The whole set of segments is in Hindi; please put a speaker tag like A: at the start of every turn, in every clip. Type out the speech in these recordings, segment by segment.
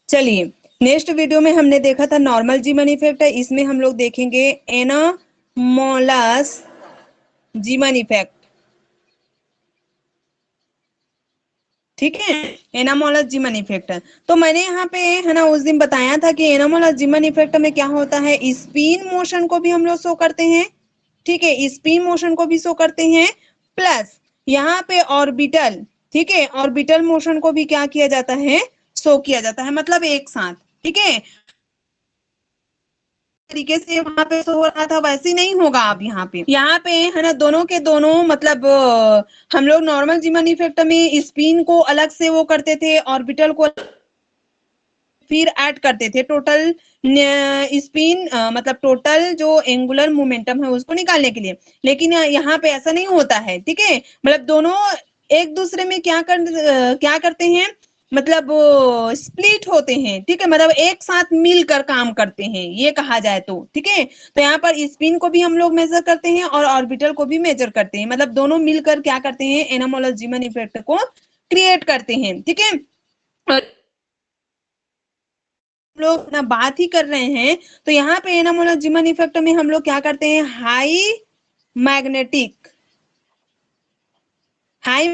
A: चलिए, नेक्स्ट वीडियो में हमने देखा था नॉर्मल जीमन इफेक्ट है, इसमें हम लोग देखेंगे एनामोलस जीमन इफेक्ट। ठीक है, एनामोलस जीमन इफेक्ट। तो मैंने यहाँ पे है ना उस दिन बताया था कि एनामोलस जीमन इफेक्ट में क्या होता है, स्पिन मोशन को भी हम लोग शो करते हैं। ठीक है, स्पिन मोशन को भी शो करते हैं, प्लस यहाँ पे ऑर्बिटल, ठीक है, ऑर्बिटल मोशन को भी क्या किया जाता है, शो किया जाता है, मतलब एक साथ। ठीक है, तरीके से वहां पे शो हो रहा था वैसे नहीं होगा। अब यहाँ पे है ना दोनों के दोनों, मतलब हम लोग नॉर्मल जीमन इफेक्ट में स्पिन को अलग से वो करते थे, ऑर्बिटल को फिर ऐड करते थे टोटल स्पिन, मतलब टोटल जो एंगुलर मोमेंटम है उसको निकालने के लिए। लेकिन यहाँ पे ऐसा नहीं होता है। ठीक है, मतलब दोनों एक दूसरे में क्या करते हैं, मतलब स्प्लिट होते हैं। ठीक है, मतलब एक साथ मिलकर काम करते हैं, ये कहा जाए तो। ठीक है, तो यहाँ पर स्पिन को भी हम लोग मेजर करते हैं और ऑर्बिटल को भी मेजर करते हैं, मतलब दोनों मिलकर क्या करते हैं, एनामोलस जीमन इफेक्ट को क्रिएट करते हैं। ठीक है, लोग ना बात ही कर रहे हैं, तो यहाँ पे एनामोलस जीमन इफेक्ट में हम लोग क्या करते हैं, मैग्नेटिक हाई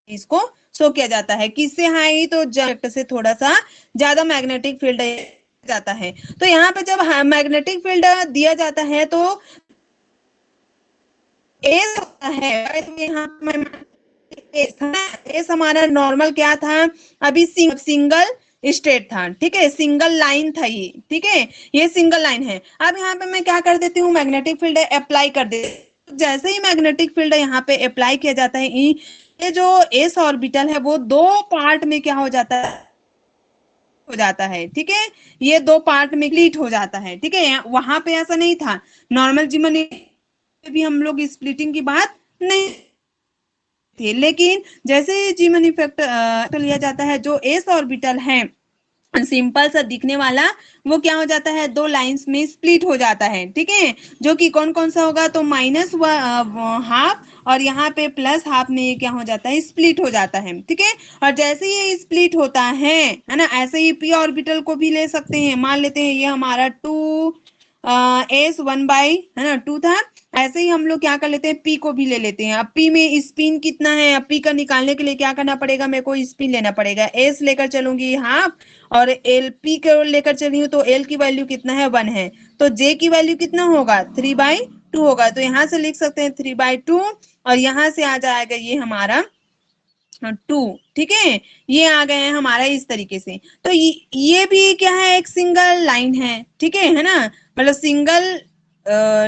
A: इसको शो किया जाता है। किससे हाई, तो जस्ट से थोड़ा सा ज्यादा मैग्नेटिक फील्ड जाता है। तो यहाँ पे जब मैग्नेटिक फील्ड दिया जाता है तो एस होता है, तो यहाँ एस हमारा नॉर्मल क्या था, अभी सिंगल स्टेट था। ठीक है, सिंगल लाइन था ये। ठीक है, ये सिंगल लाइन है। अब यहाँ पे मैं क्या कर देती हूँ, मैग्नेटिक फील्ड अप्लाई कर देती। जैसे ही मैग्नेटिक फील्ड यहाँ पे अप्लाई किया जाता है, ये जो एस ऑर्बिटल है वो दो पार्ट में क्या हो जाता है। ठीक है, ये दो पार्ट में स्प्लिट हो जाता है। ठीक है, वहां पे ऐसा नहीं था, नॉर्मल जीवन भी हम लोग स्प्लिटिंग की बात नहीं थी। लेकिन जैसे जीमन इफेक्ट लिया जाता है, जो एस ऑर्बिटल है सिंपल सा दिखने वाला, वो क्या हो जाता है, दो लाइंस में स्प्लिट हो जाता है। ठीक है, जो कि कौन कौन सा होगा, तो माइनस हाफ और यहाँ पे प्लस हाफ में ये क्या हो जाता है, स्प्लिट हो जाता है। ठीक है, और जैसे ये स्प्लिट होता है ना, ऐसे ही पी ऑर्बिटल को भी ले सकते हैं। मान लेते हैं ये हमारा 2s1 है ना 2 था, ऐसे ही हम लोग क्या कर लेते हैं, पी को भी ले लेते हैं। अब पी में स्पिन कितना है, अब पी का निकालने के लिए क्या करना पड़ेगा, मेरे को स्पिन लेना पड़ेगा। एस लेकर चलूंगी हाफ और एल पी को लेकर चली हूँ, तो एल की वैल्यू कितना है, 1 है, तो जे की वैल्यू कितना होगा, 3/2 होगा। तो यहाँ से लिख सकते हैं 3/2 और यहाँ से आ जाएगा ये हमारा 2। ठीक है, ये आ गए हैं हमारा इस तरीके से। तो ये भी क्या है, एक सिंगल लाइन है। ठीक है ना, मतलब सिंगल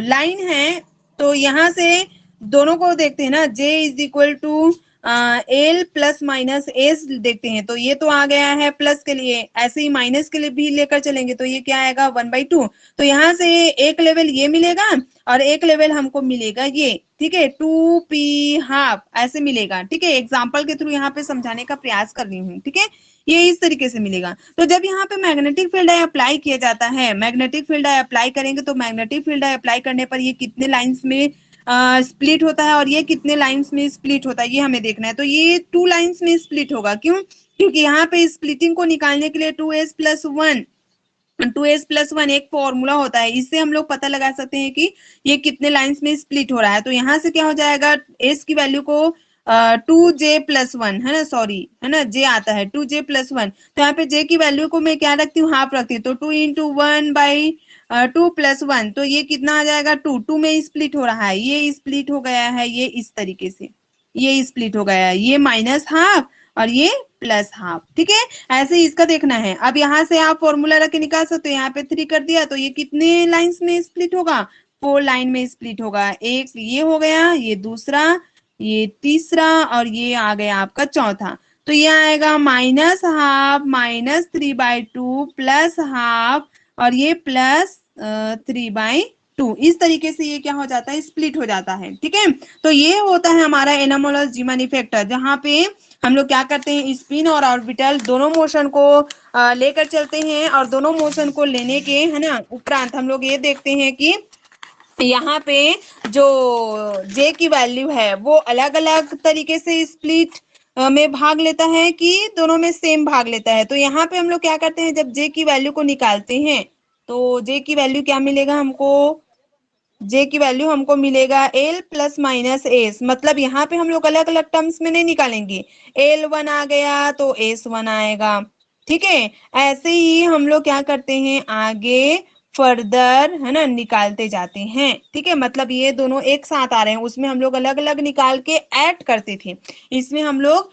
A: लाइन है। तो यहाँ से दोनों को देखते हैं ना, J is equal to L plus minus S देखते हैं, तो ये तो आ गया है प्लस के लिए, ऐसे ही माइनस के लिए भी लेकर चलेंगे तो ये क्या आएगा, 1/2। तो यहाँ से एक लेवल ये मिलेगा और एक लेवल हमको मिलेगा ये। ठीक है, 2p½ ऐसे मिलेगा। ठीक है, एग्जाम्पल के थ्रू यहाँ पे समझाने का प्रयास कर रही हूँ। ठीक है, ये इस तरीके से मिलेगा। तो जब यहाँ पे मैग्नेटिक फील्ड अप्लाई किया जाता है, मैग्नेटिक फील्ड अप्लाई करेंगे तो मैग्नेटिक फील्ड अप्लाई करने पर ये कितने लाइंस में स्प्लिट होता है और ये कितने लाइंस में स्प्लिट होता है, ये हमें देखना है। तो ये 2 लाइंस में स्प्लिट होगा। क्यों, क्योंकि यहाँ पे स्प्लिटिंग को निकालने के लिए 2s+1 एक फॉर्मूला होता है, इससे हम लोग पता लगा सकते हैं कि ये कितने लाइंस में स्प्लिट हो रहा है। तो यहाँ से क्या हो जाएगा, एस की वैल्यू को 2j+1 है ना, सॉरी है ना, जे आता है 2j+1। तो यहाँ पे जे की वैल्यू को मैं क्या रखती हूँ, हाफ रखती हूँ, तो 2 × 1/2+1, तो ये कितना आ जाएगा, 2 में स्प्लिट हो रहा है, ये स्प्लिट हो गया है, ये इस तरीके से ये स्प्लिट हो गया है, ये -½ और ये +½ ठीक है, ऐसे ही इसका देखना है। अब यहाँ से आप फॉर्मूला रख के निकाल सकते हो, यहाँ पे 3 कर दिया तो ये कितने लाइंस में स्प्लिट होगा, 4 लाइन में स्प्लिट होगा। एक ये हो गया, ये दूसरा, ये तीसरा और ये आ गया आपका चौथा। तो ये आएगा -½ -3/2 +½ और ये +3/2। इस तरीके से ये क्या हो जाता है, स्प्लिट हो जाता है। ठीक है, तो ये होता है हमारा एनामोलस जीमन इफेक्ट, जहाँ पे हम लोग क्या करते हैं, स्पिन और ऑर्बिटल दोनों मोशन को लेकर चलते हैं और दोनों मोशन को लेने के है ना उपरांत हम लोग ये देखते हैं कि यहाँ पे जो जे की वैल्यू है वो अलग अलग तरीके से स्प्लिट में भाग लेता है कि दोनों में सेम भाग लेता है। तो यहाँ पे हम लोग क्या करते हैं, जब जे की वैल्यू को निकालते हैं तो जे की वैल्यू क्या मिलेगा हमको, जे की वैल्यू हमको मिलेगा एल प्लस माइनस एस। मतलब यहाँ पे हम लोग अलग अलग टर्म्स में नहीं निकालेंगे, एल वन आ गया तो एस वन आएगा, ठीक है। ऐसे ही हम लोग क्या करते हैं, आगे फर्दर है ना निकालते जाते हैं, ठीक है। मतलब ये दोनों एक साथ आ रहे हैं, उसमें हम लोग अलग अलग निकाल के ऐड करते थे, इसमें हम लोग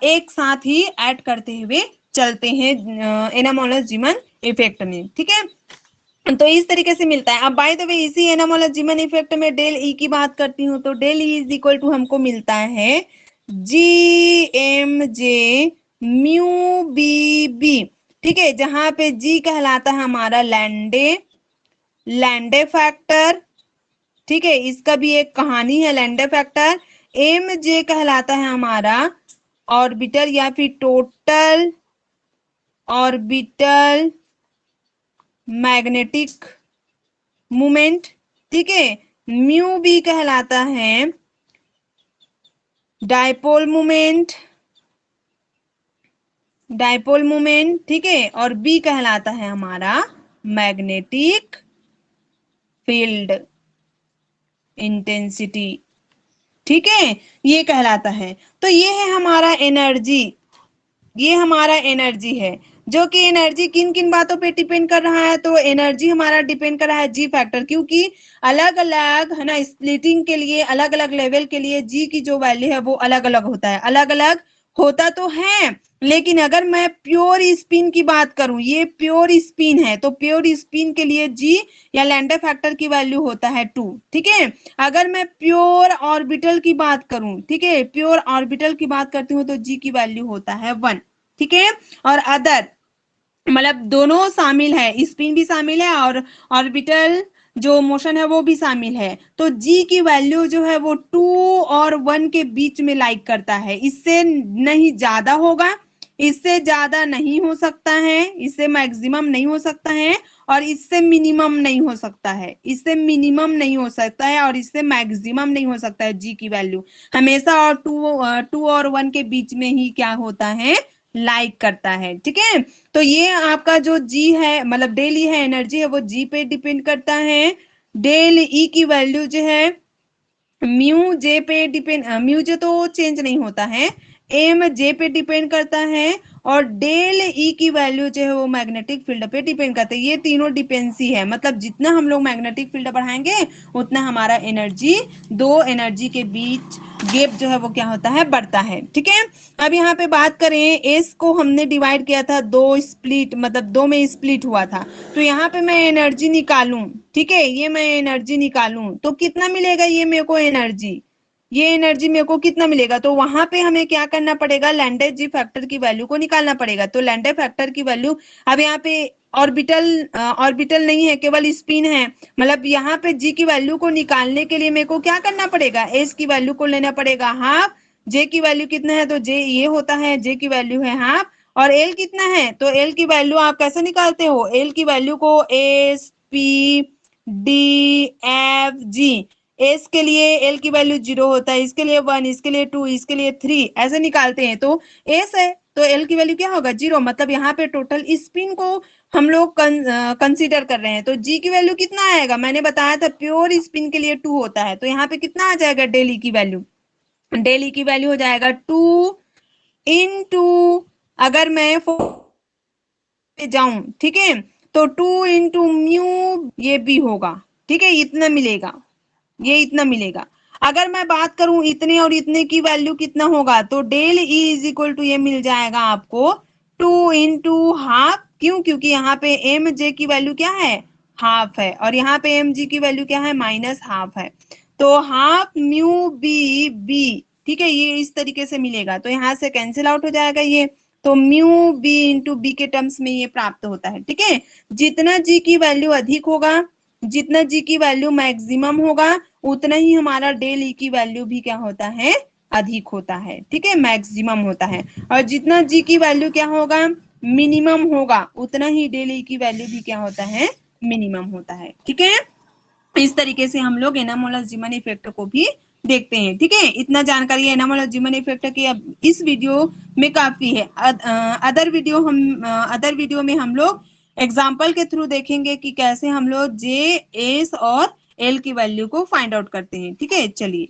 A: एक साथ ही ऐड करते हुए चलते हैं एनामोलस जीमन इफेक्ट में, ठीक है। तो इस तरीके से मिलता है। अब बाय द वे इसी एनामोलस जीमन इफेक्ट में डेल ई की बात करती हूँ, तो del E is equal to हमको मिलता है G M J mu B B, ठीक है। जहां पे जी कहलाता है हमारा लैंडे लैंडे फैक्टर, ठीक है, इसका भी एक कहानी है लैंडे फैक्टर। एम जे कहलाता है हमारा ऑर्बिटल या फिर टोटल ऑर्बिटल मैग्नेटिक मोमेंट, ठीक है। म्यू बी कहलाता है डायपोल मोमेंट, डायपोल मोमेंट, ठीक है। और बी कहलाता है हमारा मैग्नेटिक फील्ड इंटेंसिटी, ठीक है, ये कहलाता है। तो ये है हमारा एनर्जी, ये हमारा एनर्जी है, जो कि एनर्जी किन किन बातों पे डिपेंड कर रहा है, तो एनर्जी हमारा डिपेंड कर रहा है जी फैक्टर, क्योंकि अलग अलग है ना स्प्लिटिंग के लिए अलग अलग लेवल के लिए जी की जो वैल्यू है वो अलग अलग होता है, अलग अलग होता तो है। लेकिन अगर मैं प्योर स्पिन की बात करूं, ये प्योर स्पिन है, तो प्योर स्पिन के लिए जी या लैंडर फैक्टर की वैल्यू होता है 2, ठीक है। अगर मैं प्योर ऑर्बिटल की बात करूं, ठीक है, प्योर ऑर्बिटल की बात करती हूँ तो जी की वैल्यू होता है 1, ठीक है। और अदर मतलब दोनों शामिल है, स्पिन भी शामिल है और ऑर्बिटल जो मोशन है वो भी शामिल है। तो जी की वैल्यू जो है वो 2 और 1 के बीच में लाइक करता है, इससे नहीं ज्यादा होगा, इससे ज्यादा नहीं हो सकता है, इससे मैक्सिमम नहीं हो सकता है, और इससे मिनिमम नहीं हो सकता है, इससे मिनिमम नहीं हो सकता है, और इससे मैक्सिमम नहीं हो सकता है। जी की वैल्यू हमेशा और टू और 1 के बीच में ही क्या होता है, लाइक करता है, ठीक है। तो ये आपका जो जी है मतलब डेल ई है, एनर्जी है, वो जी पे डिपेंड करता है। डेल ई की वैल्यू जो है म्यू जे पे डिपेंड, म्यू जे तो चेंज नहीं होता है, एम जे पे डिपेंड करता है, और डेल ई की वैल्यू जो है वो मैग्नेटिक फील्ड पे डिपेंड करता है। ये तीनों डिपेंडेंसी है, मतलब जितना हम लोग मैग्नेटिक फील्ड बढ़ाएंगे उतना हमारा एनर्जी, दो एनर्जी के बीच गैप जो है वो क्या होता है, बढ़ता है, ठीक है। अब यहाँ पे बात करें, एस को हमने डिवाइड किया था दो स्प्लिट, मतलब दो में स्प्लिट हुआ था, तो यहाँ पे मैं एनर्जी निकालूं, ठीक है, ये मैं एनर्जी निकालूं तो कितना मिलेगा, ये मेरे को एनर्जी, ये एनर्जी मेरे को कितना मिलेगा, तो वहां पे हमें क्या करना पड़ेगा, लैंडर जी फैक्टर की वैल्यू को निकालना पड़ेगा। तो लैंडर फैक्टर की वैल्यू, अब यहाँ पे ऑर्बिटल ऑर्बिटल नहीं है, केवल स्पिन है, मतलब यहाँ पे जी की वैल्यू को निकालने के लिए मेरे को क्या करना पड़ेगा, एस की वैल्यू को लेना पड़ेगा हाफ, जे की वैल्यू कितना है, तो जे ये होता है, जे की वैल्यू है हाफ, और एल कितना है, तो एल की वैल्यू आप कैसे निकालते हो, एल की वैल्यू को S P D F G, S के लिए एल की वैल्यू 0 होता है, इसके लिए 1, इसके लिए 2, इसके लिए 3, ऐसे निकालते हैं। तो एस है तो एल की वैल्यू क्या होगा, 0, मतलब यहाँ पे टोटल स्पिन को हम लोग कंसीडर कर रहे हैं। तो जी की वैल्यू कितना आएगा, मैंने बताया था प्योर स्पिन के लिए 2 होता है, तो यहाँ पे कितना आ जाएगा डेली की वैल्यू, डेली की वैल्यू हो जाएगा 2 इंटू, अगर मैं पे जाऊं, ठीक है, तो 2 इंटू म्यू ये भी होगा, ठीक है, इतना मिलेगा, ये इतना मिलेगा। अगर मैं बात करूं इतने और इतने की वैल्यू कितना होगा, तो del E is equal to ये मिल जाएगा आपको 2 इंटू हाफ, क्यों, क्योंकि यहाँ पे एम जे की वैल्यू क्या है, हाफ है, और यहाँ पे एम जी की वैल्यू क्या है, माइनस हाफ है, तो हाफ म्यू बी बी, ठीक है, ये इस तरीके से मिलेगा, तो यहाँ से कैंसिल आउट हो जाएगा ये, तो म्यू बी इंटू बी के टर्म्स में ये प्राप्त होता है, ठीक है। जितना जी की वैल्यू अधिक होगा, जितना जी की वैल्यू मैक्सिमम होगा, उतना ही हमारा डेल ई की वैल्यू भी क्या होता है, अधिक होता है, ठीक है, मैक्सिमम होता है, और जितना जी की वैल्यू क्या होगा, मिनिमम होगा, उतना ही डेल ई की वैल्यू भी क्या होता है, मिनिमम होता है, ठीक है। इस तरीके से हम लोग एनामोलस जीमन इफेक्ट को भी देखते हैं। ठीक है, इतना जानकारी एनामोलॉजी में इफेक्ट की अब इस वीडियो में काफी है। अदर वीडियो में हम लोग एग्जाम्पल के थ्रू देखेंगे कि कैसे हम लोग जे, एस और एल की वैल्यू को फाइंड आउट करते हैं। ठीक है, चलिए।